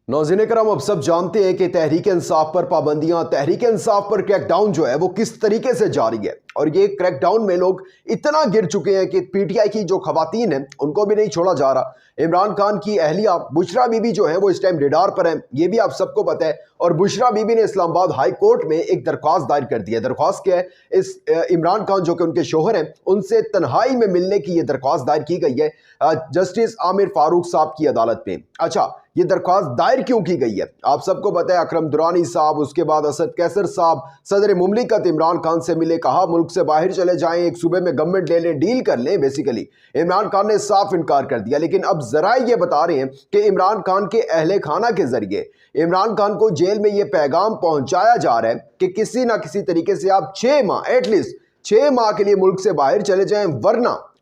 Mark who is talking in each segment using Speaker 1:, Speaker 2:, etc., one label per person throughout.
Speaker 1: नौज़ीन करम, अब सब जानते हैं कि तहरीक इंसाफ पर पाबंदियां, तहरीक इंसाफ पर क्रैकडाउन जो है वो किस तरीके से जारी है। और ये क्रैकडाउन में लोग इतना गिर चुके हैं कि पीटीआई की जो खवातीन हैं उनको भी नहीं छोड़ा जा रहा। इमरान खान की अहलिया बुशरा बीबी जो है वो इस टाइम रेडार पर हैं, ये भी आप सबको पता है। और बुशरा बीबी ने इस्लामाबाद हाई कोर्ट में एक दरख्वास्त दायर कर दी है। दरख्वास्त क्या है? इस इमरान खान जो कि उनके शोहर हैं उनसे तन्हाई में मिलने की ये दरख्वास्त दायर की गई है जस्टिस आमिर फारूक साहब की अदालत में। अच्छा, ये दरख्वास्त दायर क्यों की गई है? आप सबको पता है, अकरम दुरानी साहब, उसके बाद असद कैसर साहब सदर मुमलिकत इमरान खान से मिले, कहा मुल्क से बाहर चले जाएं, एक सूबे में गवर्नमेंट ले लें, डील कर लें। बेसिकली इमरान खान ने साफ इनकार कर दिया। लेकिन अब जराए ये बता रहे हैं कि इमरान खान के अहले खाना के जरिए इमरान खान को जेल में ये पैगाम पहुंचाया जा रहा है कि किसी ना किसी तरीके से आप 6 माह, एटलीस्ट 6 माह के लिए मुल्क से बाहर चले जाएं,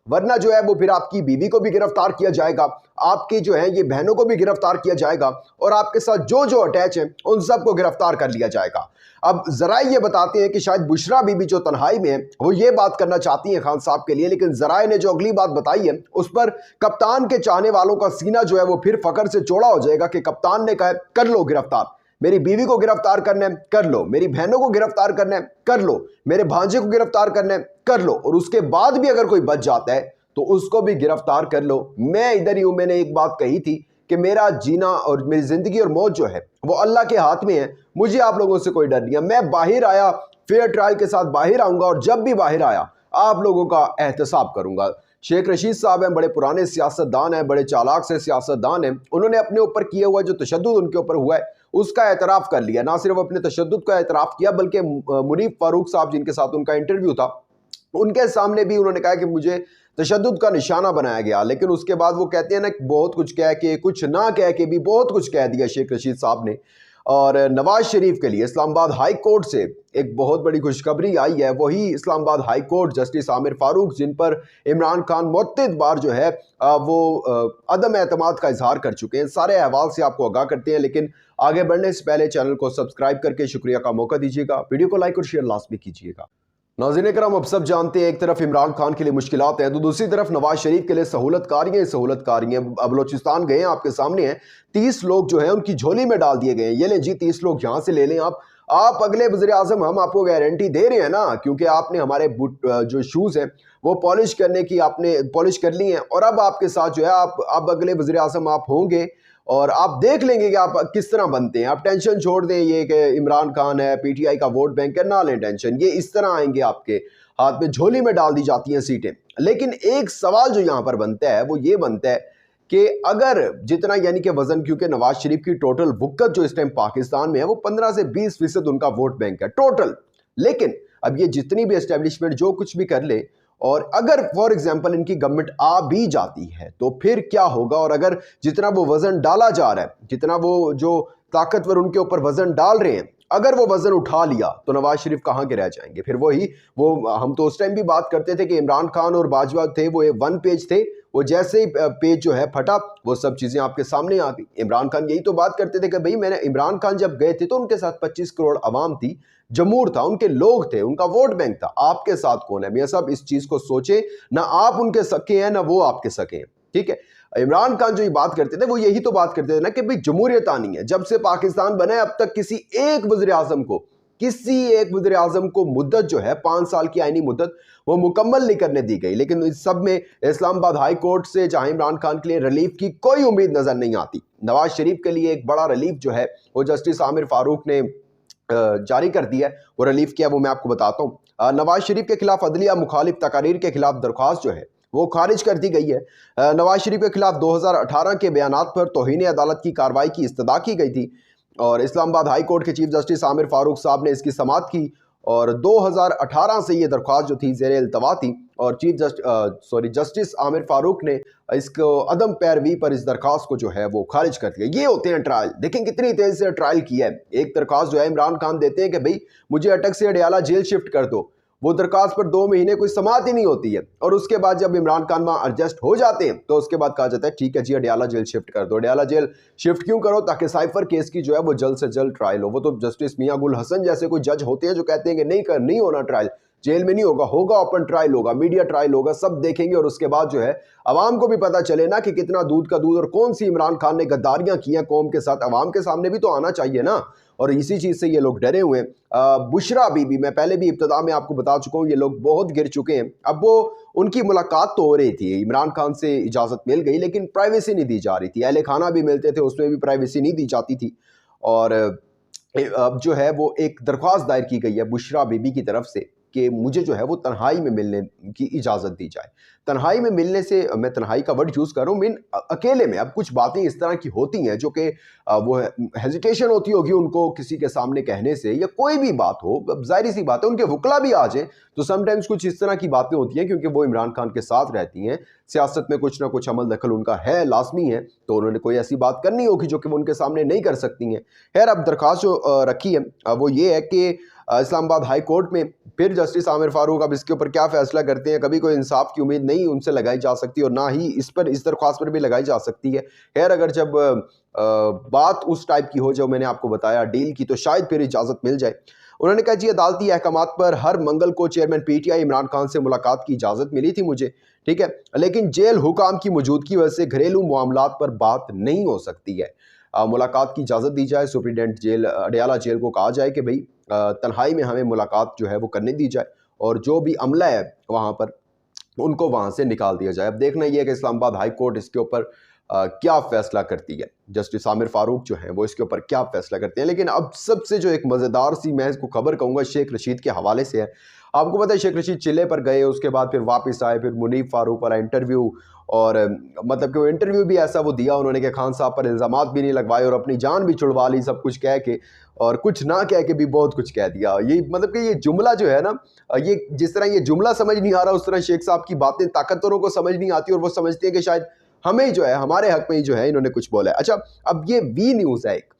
Speaker 1: वरना जो है वो फिर आपकी बीवी को भी गिरफ्तार किया जाएगा, आपकी जो है ये बहनों को भी गिरफ्तार किया जाएगा, और आपके साथ जो जो अटैच है उन सबको गिरफ्तार कर लिया जाएगा। अब जराए ये बताते हैं कि शायद बुशरा बीबी जो तन्हाई में है वो ये बात करना चाहती हैं खान साहब के लिए, लेकिन जराए ने जो अगली बात बताई है उस पर कप्तान के चाहने वालों का सीना जो है वो फिर फकर से चौड़ा हो जाएगा कि कप्तान ने कहा कर लो गिरफ्तार, मेरी बीवी को गिरफ्तार करना है कर लो, मेरी बहनों को गिरफ्तार करना है कर लो, मेरे भांजे को गिरफ्तार करना है कर लो, और उसके बाद भी अगर कोई बच जाता है तो उसको भी गिरफ्तार कर लो। मैं इधर ही हूं। मैंने एक बात कही थी कि मेरा जीना और मेरी जिंदगी और मौत जो है वो अल्लाह के हाथ में है, मुझे आप लोगों से कोई डर नहीं है। मैं बाहर आया, फेयर ट्रायल के साथ बाहर आऊंगा, और जब भी बाहर आया आप लोगों का एहतसाब करूंगा। शेख रशीद साहब हैं, बड़े पुराने सियासतदान हैं, बड़े चालाक से सियासतदान हैं। उन्होंने अपने ऊपर किया हुआ जो तशद्दुद उनके ऊपर हुआ है उसका एतराफ़ कर लिया। ना सिर्फ अपने तशद्दुद का एतराफ़ किया बल्कि मुनीफ फारूक साहब जिनके साथ उनका इंटरव्यू था उनके सामने भी उन्होंने कहा कि मुझे तशद्दुद का निशाना बनाया गया। लेकिन उसके बाद वो कहते हैं ना, बहुत कुछ कह के, कुछ ना कह के भी बहुत कुछ कह दिया शेख रशीद साहब ने। और नवाज शरीफ के लिए इस्लामाबाद हाई कोर्ट से एक बहुत बड़ी खुशखबरी आई है। वही Islamabad high court justice Amir Farooq, जिन पर इमरान खान मुतअद्दिद बार जो है वो अदम एतमाद का इजहार कर चुके हैं। सारे अहवाल से आपको आगाह करते हैं, लेकिन आगे बढ़ने से पहले चैनल को सब्सक्राइब करके शुक्रिया का मौका दीजिएगा। वीडियो को लाइक और शेयर लाजमी कीजिएगा। नाज़रीन करम, अब सब जानते हैं एक तरफ इमरान खान के लिए मुश्किलात हैं तो दूसरी तरफ नवाज शरीफ के लिए सहूलतकारियां। अब बलोचिस्तान गए हैं, आपके सामने हैं, 30 लोग जो है उनकी झोली में डाल दिए गए हैं। ये लें जी, 30 लोग यहाँ से ले लें आप अगले वज़ीर आज़म, हम आपको गारंटी दे रहे हैं ना, क्योंकि आपने हमारे जो शूज़ हैं वो पॉलिश करने की आपने पॉलिश कर ली हैं, और अब आपके साथ जो है आप अगले वज़ीर आज़म आप होंगे और आप देख लेंगे कि आप किस तरह बनते हैं। आप टेंशन छोड़ दें ये कि इमरान खान है, पीटीआई का वोट बैंक है, ना लें टेंशन, ये इस तरह आएंगे आपके हाथ में, झोली में डाल दी जाती हैं सीटें। लेकिन एक सवाल जो यहाँ पर बनता है वो ये बनता है कि अगर जितना यानी कि वजन, क्योंकि नवाज शरीफ की टोटल वुक्कत जो इस टाइम पाकिस्तान में है वो 15 से 20% उनका वोट बैंक है टोटल। लेकिन अब ये जितनी भी एस्टेब्लिशमेंट जो कुछ भी कर ले, और अगर फॉर एग्जांपल इनकी गवर्नमेंट आ भी जाती है तो फिर क्या होगा? और अगर जितना वो वजन डाला जा रहा है, जितना वो जो ताकतवर उनके ऊपर वजन डाल रहे हैं, अगर वो वजन उठा लिया तो नवाज शरीफ कहाँ के रह जाएंगे? फिर वो हम तो उस टाइम भी बात करते थे कि इमरान खान और बाजवा थे वो 1 पेज थे, वो जैसे ही पेज जो है फटा वो सब चीजें आपके सामने आ गई। इमरान खान यही तो बात करते थे कि भाई, मैंने इमरान खान जब गए थे तो उनके साथ 25 करोड़ आवाम थी, जमूर था, उनके लोग थे, उनका वोट बैंक था। आपके साथ कौन है? मियां साहब इस चीज को सोचे ना, आप उनके सके हैं ना वो आपके सके हैं, ठीक है। इमरान खान जो ये बात करते थे वो यही तो बात करते थे ना कि भाई जमहूरियत आनी है। जब से पाकिस्तान बना है अब तक किसी एक वज़ीर आज़म को मुद्दत जो है 5 साल की आईनी मुद्दत वो मुकम्मल नहीं करने दी गई। लेकिन इस सब में इस्लामाबाद हाई कोर्ट से जहां इमरान खान के लिए रिलीफ की कोई उम्मीद नजर नहीं आती। नवाज शरीफ के लिए एक बड़ा रिलीफ जो है वो जस्टिस आमिर फारूक ने जारी कर दिया है। वो रिलीफ क्या है वो मैं आपको बताता हूँ। नवाज शरीफ के खिलाफ अदलिया मुखालिफ तकारीर के खिलाफ दरख्वास्त जो है वो खारिज कर दी गई है। नवाज शरीफ के खिलाफ 2018 के बयानात पर तौहीन अदालत की कार्रवाई की इस्तदा की गई थी, और इस्लामाबाद हाई कोर्ट के चीफ जस्टिस आमिर फारूक साहब ने इसकी समाअत की, और 2018 से ये दरख्वास्त जो थी ज़ेरे इल्तवा थी, और जस्टिस आमिर फारूक ने इसको अदम पैरवी पर इस दरख्वास्त को जो है वो खारिज कर दिया। ये होते हैं ट्रायल। देखें कितनी तेज़ी से ट्रायल किया है। एक दरख्वास्त जो है इमरान खान देते हैं कि भाई मुझे अटक से अडयाला जेल शिफ्ट कर दो, वो दरखास्त पर 2 महीने कोई समाअत ही नहीं होती है, और उसके बाद जब इमरान खान वहाँ एडजस्ट हो जाते हैं तो उसके बाद कहा जाता है ठीक है जी अडयाला जेल शिफ्ट कर दो। अडयाला जेल शिफ्ट क्यों करो? ताकि साइफर केस की जो है वो जल्द से जल्द ट्रायल हो। वो तो जस्टिस मियां गुल हसन जैसे कोई जज होते हैं जो कहते हैं कि नहीं होना ट्रायल, जेल में नहीं होगा, होगा ओपन ट्रायल, होगा मीडिया ट्रायल, होगा, सब देखेंगे और उसके बाद जो है अवाम को भी पता चले ना कि कितना दूध का दूध और कौन सी इमरान खान ने गद्दारियां की हैं कौम के साथ, अवाम के सामने भी तो आना चाहिए ना। और इसी चीज से ये लोग डरे हुए हैं। बुशरा बीबी, मैं पहले भी इब्तिदा में आपको बता चुका हूं, ये लोग बहुत गिर चुके हैं। अब वो उनकी मुलाकात तो हो रही थी, इमरान खान से इजाजत मिल गई, लेकिन प्राइवेसी नहीं दी जा रही थी। अहले खाना भी मिलते थे, उसमें भी प्राइवेसी नहीं दी जाती थी। और अब जो है वो एक दरख्वास्त दायर की गई है बुशरा बीबी की तरफ से कि मुझे जो है वो तन्हाई में मिलने की इजाज़त दी जाए। तन्हाई में मिलने से मैं तन्हाई का वर्ड यूज़ कर रहा हूँ, मीन अकेले में। अब कुछ बातें इस तरह की होती हैं जो कि वो हेजिटेशन होती होगी उनको किसी के सामने कहने से, या कोई भी बात हो, अब ज़ाहिर सी बात है उनके वकला भी आ जाए तो समटाइम्स कुछ इस तरह की बातें होती हैं, क्योंकि वो इमरान खान के साथ रहती हैं, सियासत में कुछ ना कुछ अमल दखल उनका है, लाजमी है, तो उन्होंने कोई ऐसी बात करनी होगी जो कि वो उनके सामने नहीं कर सकती हैं। खैर, अब दरख्वास्त जो रखी है वो ये है कि इस्लामाबाद हाई कोर्ट में फिर जस्टिस आमिर फारूक अब इसके ऊपर क्या फैसला करते हैं, कभी कोई इंसाफ की उम्मीद नहीं उनसे लगाई जा सकती और ना ही इस दरख्वास्त पर भी लगाई जा सकती है। खैर, अगर जब बात उस टाइप की हो जो मैंने आपको बताया डील की, तो शायद फिर इजाज़त मिल जाए। उन्होंने कहा जी, अदालती अहकामात पर हर मंगल को चेयरमैन पीटीआई इमरान खान से मुलाकात की इजाज़त मिली थी मुझे, ठीक है, लेकिन जेल हुकाम की मौजूदगी वजह से घरेलू मामलात पर बात नहीं हो सकती है। मुलाकात की इजाज़त दी जाए, सुप्रीडेंट जेल अडयाला जेल को कहा जाए कि भाई तन्हाई में हमें मुलाकात जो है वो करने दी जाए और जो भी अमला है वहाँ पर उनको वहाँ से निकाल दिया जाए। अब देखना ये है कि इस्लामाबाद हाई कोर्ट इसके ऊपर क्या फैसला करती है, जस्टिस आमिर फारूक जो हैं वो इसके ऊपर क्या फैसला करते हैं। लेकिन अब सबसे जो एक मज़ेदार सी मैं इसको खबर कहूँगा शेख रशीद के हवाले से है। आपको पता है शेख रशीद चिल्ले पर गए, उसके बाद फिर वापस आए, फिर मुनीफ फारूक वाला इंटरव्यू, और मतलब कि वो इंटरव्यू भी ऐसा वो दिया उन्होंने कि खान साहब पर इल्ज़ामात भी नहीं लगवाए और अपनी जान भी छुड़वा ली सब कुछ कह के, और कुछ ना कह के भी बहुत कुछ कह दिया। ये मतलब कि ये जुमला जो है ना, ये जिस तरह ये जुमला समझ नहीं आ रहा, उस तरह शेख साहब की बातें ताकतवरों को समझ नहीं आती और वो समझते हैं कि शायद हमें जो है हमारे हक में ही जो है इन्होंने कुछ बोला है। अच्छा, अब ये वी न्यूज़ है एक,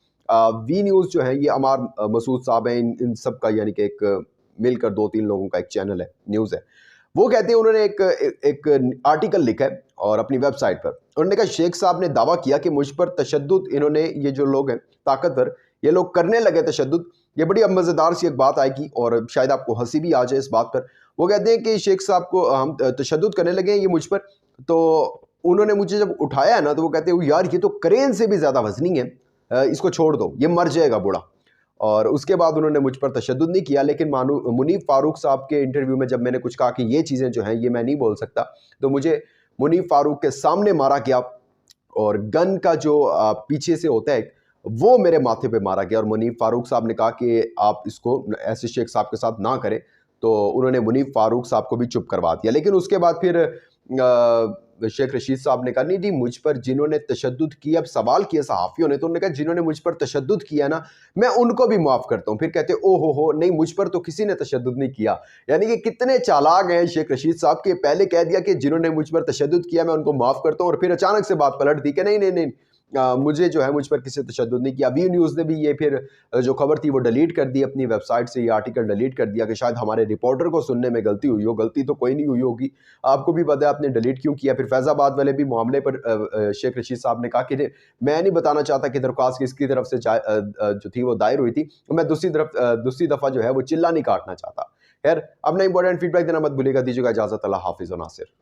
Speaker 1: वी न्यूज़ जो है ये अमार मसूद साहब हैं, इन सब का यानी कि एक मिलकर 2-3 लोगों का एक चैनल है, न्यूज़ है। वो कहते हैं, उन्होंने एक आर्टिकल लिखा है और अपनी वेबसाइट पर उन्होंने कहा शेख साहब ने दावा किया कि मुझ पर तशद्दुद इन्होंने, ये जो लोग हैं ताकतवर, ये लोग करने लगे तशद्दुद। ये बड़ी अब मज़ेदार सी एक बात आएगी और शायद आपको हंसी भी आ जाए इस बात पर। वो कहते हैं कि शेख साहब को हम तशद्दुद करने लगे हैं ये मुझ पर, तो उन्होंने मुझे जब उठाया है ना तो वो कहते हैं यार ये तो क्रेन से भी ज़्यादा वजनी है, इसको छोड़ दो, ये मर जाएगा बूढ़ा। और उसके बाद उन्होंने मुझ पर तशद्दुद नहीं किया, लेकिन मुनीफ फारूक साहब के इंटरव्यू में जब मैंने कुछ कहा कि ये चीज़ें जो हैं ये मैं नहीं बोल सकता, तो मुझे मुनीफ फारूक के सामने मारा गया और गन का जो पीछे से होता है वो मेरे माथे पे मारा गया। और मुनीफ फारूक साहब ने कहा कि आप इसको ऐसे शेख साहब के साथ ना करें, तो उन्होंने मुनीफ फारूक साहब को भी चुप करवा दिया। लेकिन उसके बाद फिर शेख रशीद साहब ने कहा नहीं नहीं, मुझ पर जिन्होंने तशद्दुद किया, अब सवाल किया सहाफ़ियों ने, तो उन्होंने कहा जिन्होंने मुझ पर तशद्दुद किया ना, मैं उनको भी माफ़ करता हूँ। फिर कहते ओ हो नहीं, मुझ पर तो किसी ने तशद्दुद नहीं किया। यानी कि कितने चालाक हैं शेख रशीद साहब के, पहले कह दिया कि जिन्होंने मुझ पर तशद्दुद किया मैं उनको माफ़ करता हूँ, और फिर अचानक से बात पलट दी कि नहीं नहीं नहीं, मुझे जो है मुझ पर किसी तशद्दुद नहीं किया। वी न्यूज़ ने भी ये फिर जो खबर थी वो डिलीट कर दी अपनी वेबसाइट से, ये आर्टिकल डिलीट कर दिया कि शायद हमारे रिपोर्टर को सुनने में गलती हुई हो। गलती तो कोई नहीं हुई होगी, आपको भी पता है, आपने डिलीट क्यों किया। फिर फैज़ाबाद वाले भी मामले पर शेख रशीद साहब ने कहा कि मैं नहीं बताना चाहता कि दरख्वास्त किसकी तरफ से जो थी वो दायर हुई थी, मैं दूसरी दफ़ा जो है वो चिल्ला नहीं काटना चाहता। खैर, अपना इंपॉर्टेंट फीडबैक देना मत भूलिएगा। दीजिएगा इजाज़त, अल्लाह हाफ़िज़ व नासिर।